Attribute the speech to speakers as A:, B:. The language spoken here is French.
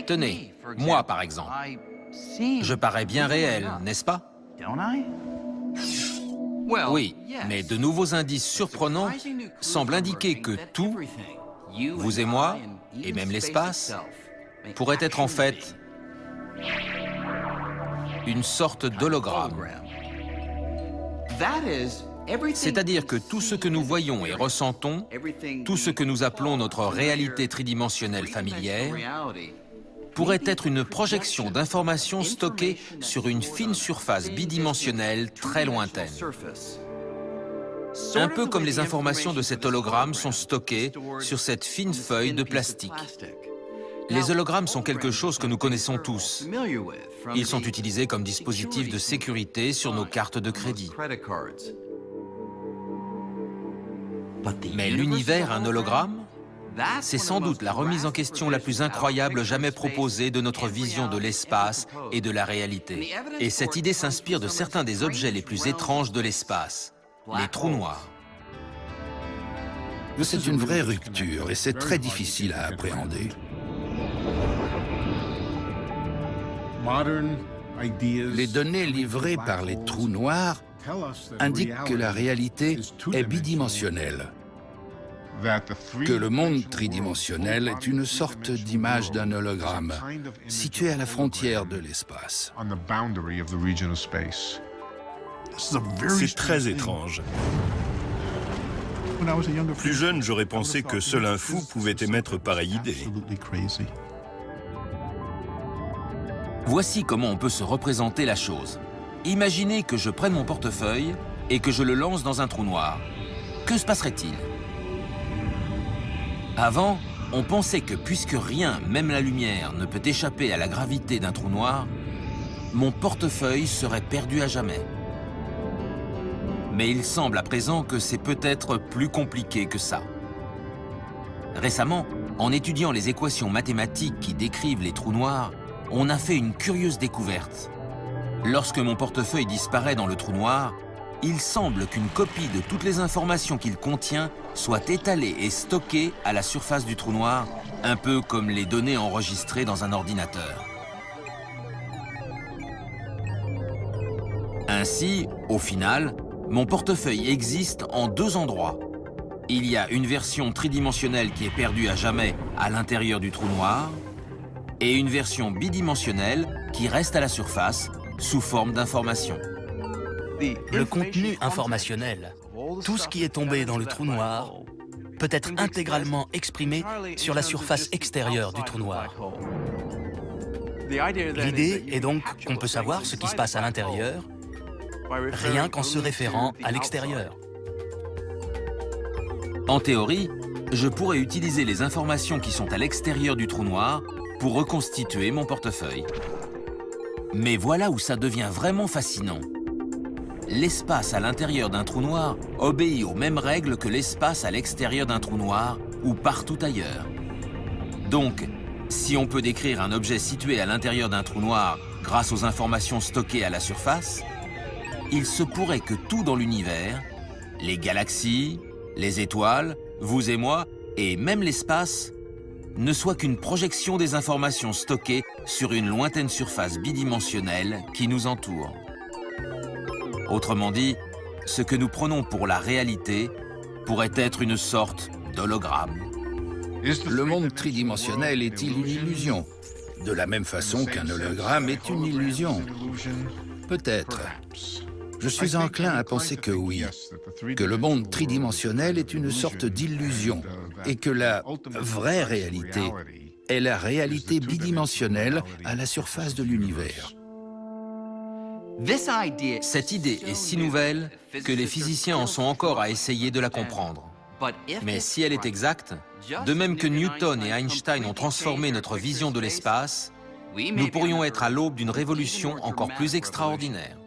A: Tenez, moi par exemple. Je parais bien réel, n'est-ce pas? Oui, mais de nouveaux indices surprenants semblent indiquer que tout, vous et moi, et même l'espace, pourrait être en fait une sorte d'hologramme. C'est-à-dire que tout ce que nous voyons et ressentons, tout ce que nous appelons notre réalité tridimensionnelle familière, pourrait être une projection d'informations stockées sur une fine surface bidimensionnelle très lointaine. Un peu comme les informations de cet hologramme sont stockées sur cette fine feuille de plastique. Les hologrammes sont quelque chose que nous connaissons tous. Ils sont utilisés comme dispositifs de sécurité sur nos cartes de crédit. Mais l'univers, un hologramme, c'est sans doute la remise en question la plus incroyable jamais proposée de notre vision de l'espace et de la réalité. Et cette idée s'inspire de certains des objets les plus étranges de l'espace, les trous noirs.
B: C'est une vraie rupture et c'est très difficile à appréhender. Les données livrées par les trous noirs indiquent que la réalité est bidimensionnelle, que le monde tridimensionnel est une sorte d'image d'un hologramme situé à la frontière de l'espace.
C: C'est très étrange. Plus jeune, j'aurais pensé que seul un fou pouvait émettre pareille idée.
A: Voici comment on peut se représenter la chose. Imaginez que je prenne mon portefeuille et que je le lance dans un trou noir. Que se passerait-il? Avant, on pensait que puisque rien, même la lumière, ne peut échapper à la gravité d'un trou noir, mon portefeuille serait perdu à jamais. Mais il semble à présent que c'est peut-être plus compliqué que ça. Récemment, en étudiant les équations mathématiques qui décrivent les trous noirs, on a fait une curieuse découverte. Lorsque mon portefeuille disparaît dans le trou noir, il semble qu'une copie de toutes les informations qu'il contient soit étalée et stockée à la surface du trou noir, un peu comme les données enregistrées dans un ordinateur. Ainsi, au final, mon portefeuille existe en deux endroits. Il y a une version tridimensionnelle qui est perdue à jamais à l'intérieur du trou noir, et une version bidimensionnelle qui reste à la surface sous forme d'information.
D: Le contenu informationnel, tout ce qui est tombé dans le trou noir, peut être intégralement exprimé sur la surface extérieure du trou noir. L'idée est donc qu'on peut savoir ce qui se passe à l'intérieur, rien qu'en se référant à l'extérieur.
A: En théorie, je pourrais utiliser les informations qui sont à l'extérieur du trou noir pour reconstituer mon portefeuille. Mais voilà où ça devient vraiment fascinant. L'espace à l'intérieur d'un trou noir obéit aux mêmes règles que l'espace à l'extérieur d'un trou noir ou partout ailleurs. Donc, si on peut décrire un objet situé à l'intérieur d'un trou noir grâce aux informations stockées à la surface, il se pourrait que tout dans l'univers, les galaxies, les étoiles, vous et moi, et même l'espace, ne soit qu'une projection des informations stockées sur une lointaine surface bidimensionnelle qui nous entoure. Autrement dit, ce que nous prenons pour la réalité pourrait être une sorte d'hologramme.
B: Le monde tridimensionnel est-il une illusion? De la même façon qu'un hologramme est une illusion? Peut-être. Je suis enclin à penser que oui, que le monde tridimensionnel est une sorte d'illusion et que la vraie réalité est la réalité bidimensionnelle à la surface de l'univers.
A: Cette idée est si nouvelle que les physiciens en sont encore à essayer de la comprendre. Mais si elle est exacte, de même que Newton et Einstein ont transformé notre vision de l'espace, nous pourrions être à l'aube d'une révolution encore plus extraordinaire.